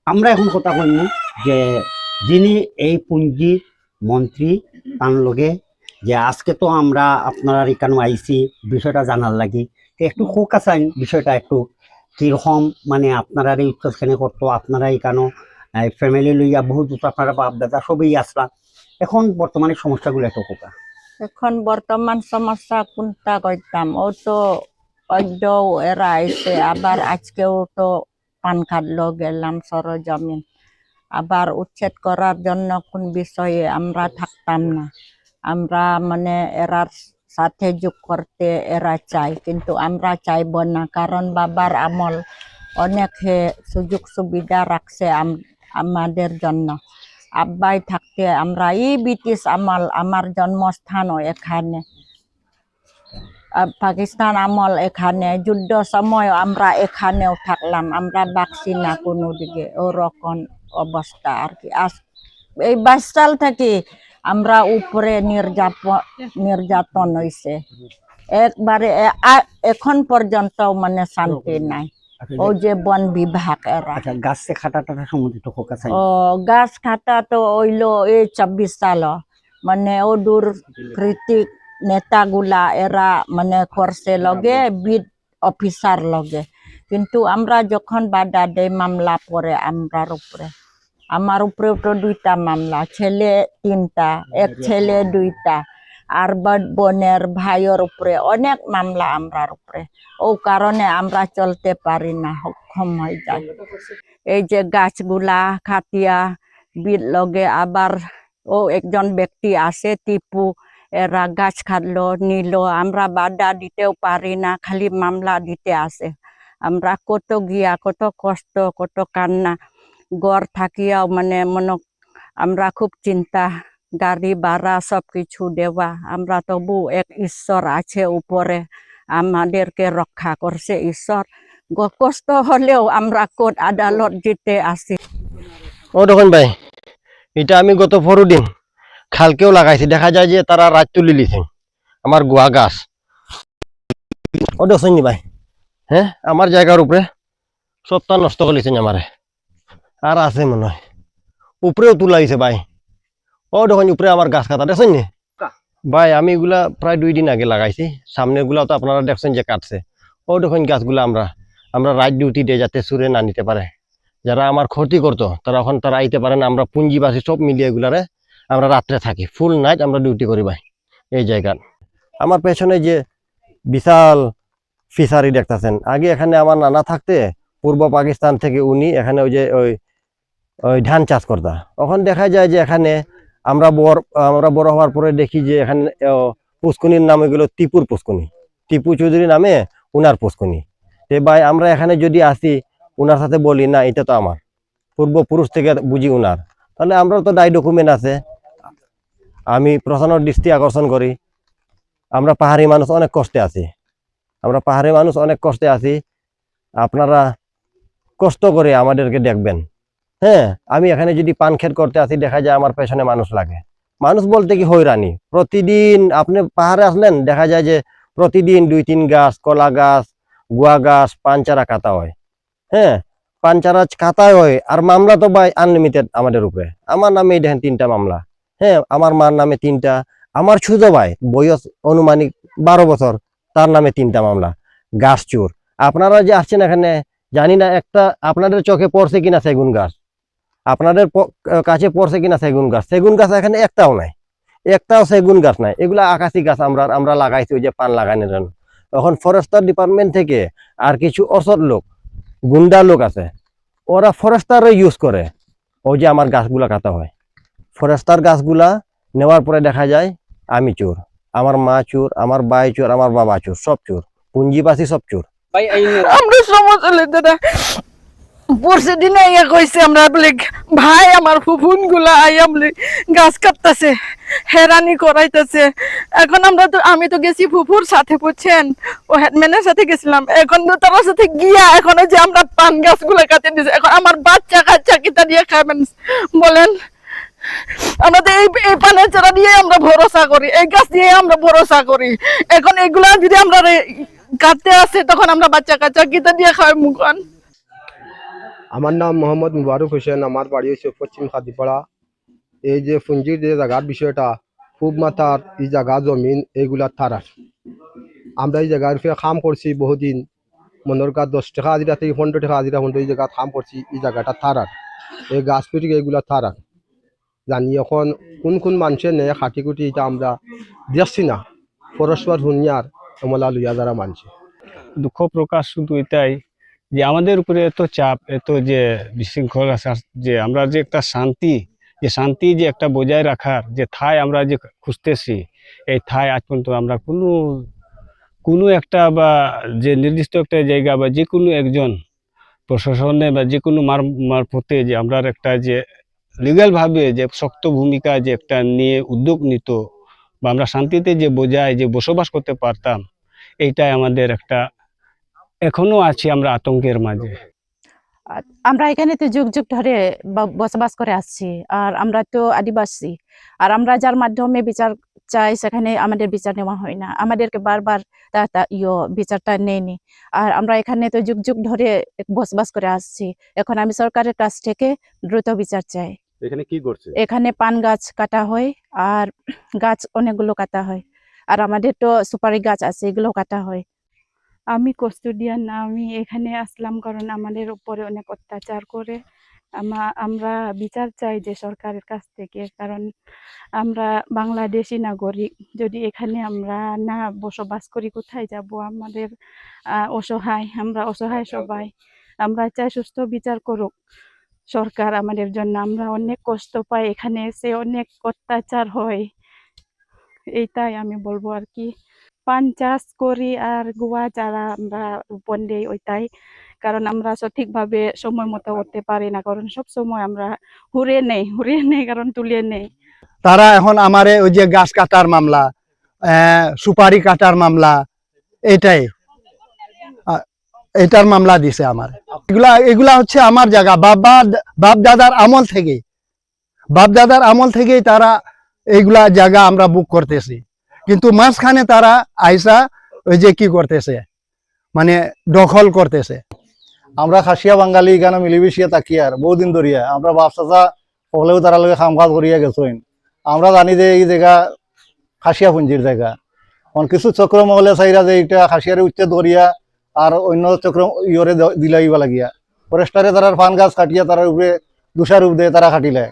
আমরা এখন কথা কইম যে যিনি এই পুঞ্জির মন্ত্রী তার লগে যে আজকে তো আমরা আপনারা এখানে আইছি বিষয়টা জানার লাগি তো একটু ফোকাস আইন বিষয়টা একটু কিরকম মানে আপনারা এই উৎসবখানে করতো আপনারা এখানে ফ্যামিলি লইয়া বহুত আপনারা বাপ দাদা সবই আসলা এখন বর্তমানে সমস্যাগুলো একটু ফোকাস এখন বর্তমান সমস্যা কোনটা কইতাম ও তো অদ্যও এরা আইছে আবার আজকেও তো পান খাটলো গেলাম সরজমিন আবার উচ্ছেদ করার জন্য কোন বিষয়ে আমরা থাকতাম না আমরা মানে এরার সাথে যোগ করতে এরা চাই কিন্তু আমরা চাইব না কারণ বাবার আমল অনেক সুযোগ সুবিধা রাখছে আমাদের জন্য আব্বাই থাকতে আমরা এই ব্রিটিশ আমল আমার জন্মস্থানও এখানে পাকিস্তান আমল এখানে যুদ্ধ সময় আমরা এখানেও থাকলাম আমরা বাকছি না কোনো দিকে ওরকম অবস্থা আর কি এই 22 সাল থেকে আমরা উপরে নির্যাতন হয়েছে একবারে এখন পর্যন্ত মানে শান্তি নাই ও যে বন বিভাগ এরা গাছে খাটাটা সম্বন্ধিত ফোকাস ও গাছ কাটা তো হইলো এই 24 সাল মানে ও দুষ্কৃতিক নেতাগুলা এরা মানে করছে লগে বিড অফিসার লগে কিন্তু আমরা যখন বাধা দেই মামলা পরে আমার উপরেও তো 2টা মামলা ছেলে 3টা এক ছেলে 2টা আর বোনের ভাইয়ের উপরে অনেক মামলা আমরার উপরে ও কারণে আমরা চলতে পারি না সক্ষম হয়ে যায় এই যে গাছগুলা খাতিয়া বিল লগে আবার ও একজন ব্যক্তি আছে টিপু এরা গাছ খাটলো নিল আমরা বাধা দিতেও পারি না খালি মামলা দিতে আসে আমরা কত গিয়া কত কষ্ট কত কান্না গড় থাকিয়াও মানে আমরা খুব চিন্তা গাড়ি ভাড়া সবকিছু দেওয়া আমরা তবু এক ঈশ্বর আছে উপরে আমাদেরকে রক্ষা করছে ঈশ্বর কষ্ট হলেও আমরা কোর্ট আদালত জিতে আসি ও দেখুন ভাই এটা আমি গত 4 দিন খালকেও লাগাইছি দেখা যায় যে তারা রাত তুলি লিছে আমার গুয়া গাছ ও দেখছেন ভাই হ্যাঁ আমার জায়গার উপরে সবটা নষ্ট করে লিছেন আমারে আর আছে মনে হয় উপরেও তুলাইছে ভাই ও দেখুন উপরে আমার গাছ কাটা দেখছেন নি ভাই আমি এগুলা প্রায় 2 দিন আগে লাগাইছি সামনের গুলা তো আপনারা দেখছেন যে কাটছে ও দেখুন গাছগুলা আমরা রাত ডিউটি দিয়ে যাতে সুরে না নিতে পারে যারা আমার ক্ষতি করতো তারা আইতে পারে না আমরা পুঞ্জিবাসী সব মিলিয়ে এগুলারে আমরা রাত্রে থাকি ফুল নাইট আমরা ডিউটি করি ভাই এই জায়গার আমার পেছনে যে বিশাল ফিশারি দেখতেছেন আগে এখানে আমার নানা থাকতে পূর্ব পাকিস্তান থেকে উনি এখানে ওই ধান চাষ করতা তখন দেখা যায় যে এখানে আমরা বড় হওয়ার পরে দেখি যে এখানে পুষ্কুনির নাম এগুলো টিপুর পুষ্কুনি টিপু চৌধুরী নামে উনার পুষ্কুনি তে ভাই আমরা এখানে যদি আসি উনার সাথে বলি না এটা তো আমার পূর্বপুরুষ থেকে বুঝি উনার তাহলে আমরাও তো দায় ডকুমেন্ট আছে আমি প্রশাসনের দৃষ্টি আকর্ষণ করি আমরা পাহাড়ি মানুষ অনেক কষ্টে আছি আপনারা কষ্ট করে আমাদেরকে দেখবেন হ্যাঁ আমি এখানে যদি পান ক্ষেত করতে আসি দেখা যায় আমার পেছনে মানুষ লাগে মানুষ বলতে কি হয়রানি প্রতিদিন আপনি পাহাড়ে আসলেন দেখা যায় যে প্রতিদিন 2-3 গাছ কলা গাছ গুয়া গাছ পান চারা কাটা হয় হ্যাঁ পান চারা কাটাই হয় আর মামলা তো ভাই আনলিমিটেড আমাদের উপরে আমার নামে দেখেন 3টা মামলা হ্যাঁ আমার মার নামে 3টা আমার ছোট ভাই বয়স অনুমানিক 12 বছর তার নামে 3টা মামলা গাছ চোর আপনারা যে আসছেন এখানে জানি না একটা আপনাদের চোখে পড়ছে কিনা সেগুন গাছ আপনাদের কাছে পড়ছে কিনা সেগুন গাছ এখানে একটাও সেগুন গাছ নাই এগুলা আকাশি গাছ আমরা লাগাইছি ওই যে পান লাগানোর জন্য এখন ফরেস্টার ডিপার্টমেন্ট থেকে আর কিছু অসৎ লোক গুন্ডা লোক আছে ওরা ফরেস্টার ইউজ করে ওই যে আমার গাছগুলা কাটা হয় ফরেস্টার গাছগুলা নেওয়ার পরে দেখা যায় আমি চোর আমার মা চোর আমার ভাই চোর আমার বাবা চোর সব চোর পুঞ্জিবাসী সব চোর আমরা সমস্যা দাদা পরশু দিনে ইয়ে কইছে আমরা বলে ভাই আমার ফুফুন গুলা আইয়া বলে গাছ কাটতেছে হেরানি করাইতেছে এখন আমি তো গেছি ফুফুর সাথে বুঝছেন ও হেডম্যানের সাথে গেছিলাম এখন তো তার সাথে গিয়া এখন যে আমরা পান গাছ গুলা কাটে দিছে এখন আমার বাচ্চা কাচ্চা কিতা দিয়ে খাবেন বলেন আমরা তো এই পানের চারা দিয়ে আমরা ভরসা করি এই গাছ দিয়ে আমরা ভরসা করি এখন এগুলা যদি আমরা কাটতে আসে তখন আমরা বাচ্চা কাচ্চা কিতা দিয়ে খাই মুখান আমার নাম মোহাম্মদ মুবারক হোসেন, আমার বাড়ি হচ্ছে পশ্চিম খাদিপাড়া। এই যে পুঞ্জির যে জায়গার বিষয়টা, খুব মাথার এই জায়গা জমিন এইগুলা থারার। আমরা এই জায়গার ফিরে খাম করছি বহুদিন, মনের কাজ 10 টাকা হাজিরা থেকে 15 টাকা হাজিরা পর্যন্ত এই জায়গা খাম করছি। এই জায়গাটা থারার, এই গাছ পিটি এইগুলা থারার। জানি এখন কোন কোন মানুষের নেই খাটি কুটি, এটা আমরা দেখছি না। পরস্পর হুনিয়ার আমলা লইয়া যারা মানছে। দুঃখ প্রকাশ শুধু এটাই যে আমাদের উপরে এত চাপ, এত যে বিশৃঙ্খল যে আমরা যে একটা শান্তি যে একটা বজায় রাখার যে ঠাঁই আমরা যে খুঁজতেছি, এই ঠাঁই আজ পর্যন্ত আমরা কোনো একটা বা যে নির্দিষ্ট একটা জায়গা বা যে কোনো একজন প্রশাসনে বা যে কোনো মারফতে যে আমরা একটা যে লিগ্যালভাবে যে শক্ত ভূমিকা যে একটা নিয়ে উদ্যোগ নিত বা আমরা শান্তিতে যে বজায় যে বসবাস করতে পারতাম, এইটাই আমাদের একটা এখনো আছি আমরা আতঙ্কের মাঝে। আমরা এখানে তো যুগ যুগ ধরে বসবাস করে আসছি, আর আমরা তো আদিবাসী, আর আমরা যার মাধ্যমে বিচার চাই সেখানে আমাদের বিচার নেওয়া হয় না, আমাদেরকে বারবার বিচারটা নেয়নি। আর আমরা এখানে তো যুগ যুগ ধরে বসবাস করে আসছি, এখন আমি সরকারের কাছ থেকে দ্রুত বিচার চাই। এখানে কি করছে? এখানে পান গাছ কাটা হয়, আর গাছ অনেকগুলো কাটা হয়, আর আমাদের তো সুপারি গাছ আছে, এগুলো কাটা হয়। আমি কস্টোডিয়ান, আমি এখানে আসলাম কারণ আমাদের উপরে অনেক অত্যাচার করে। আমরা বিচার চাই যে সরকারের কাছ থেকে, কারণ আমরা বাংলাদেশি নাগরিক। যদি এখানে আমরা না বসবাস করি, কোথায় যাব? আমাদের আমরা অসহায় সবাই। আমরা চাই সুস্থ বিচার করুক সরকার আমাদের জন্য। আমরা অনেক কষ্ট পাই, এখানে এসে অনেক অত্যাচার হয়, এইটাই আমি বলবো আর কি। পান চাষ করি আর গুয়া চারা আমরা রোপণ দিই, ওইটাই। কারণ আমরা সঠিকভাবে সময় মতো করতে পারি না, কারণ সব সময় আমরা হুড়ে নেই কারণ তুলে নেই। তারা এখন আমারে ওই যে গাছ কাটার মামলা, সুপারি কাটার মামলা, এটার মামলা দিছে আমার। এগুলা হচ্ছে আমার জায়গা, বাপ দাদার আমল থেকেই তারা এইগুলা জায়গা আমরা বুক করতেছি, কিন্তু মাঝখানে তারা আইসা ওই যে কি করতেছে, মানে দখল করতেছে। আমরা খাসিয়া বাঙালি এখানে মিলিমিশিয়া থাকি আর বহুদিন ধরিয়া আমরা বাপসাচা সকলেও তারা লগে কাম কাজ করিয়া গেছেন। আমরা জানি যে এই জায়গা খাসিয়া পুঞ্জির জায়গা, কিছু চক্র মহলে চাইরা যে এটা খাসিয়ারে উচ্ছেদ করিয়া আর অন্য চক্র ইয়রে দিলাইবা লাগিয়া ফরেস্টারে তারা পান গাছ কাটিয়া তার উপরে দুষার রূপ দিয়ে তারা কাটিলে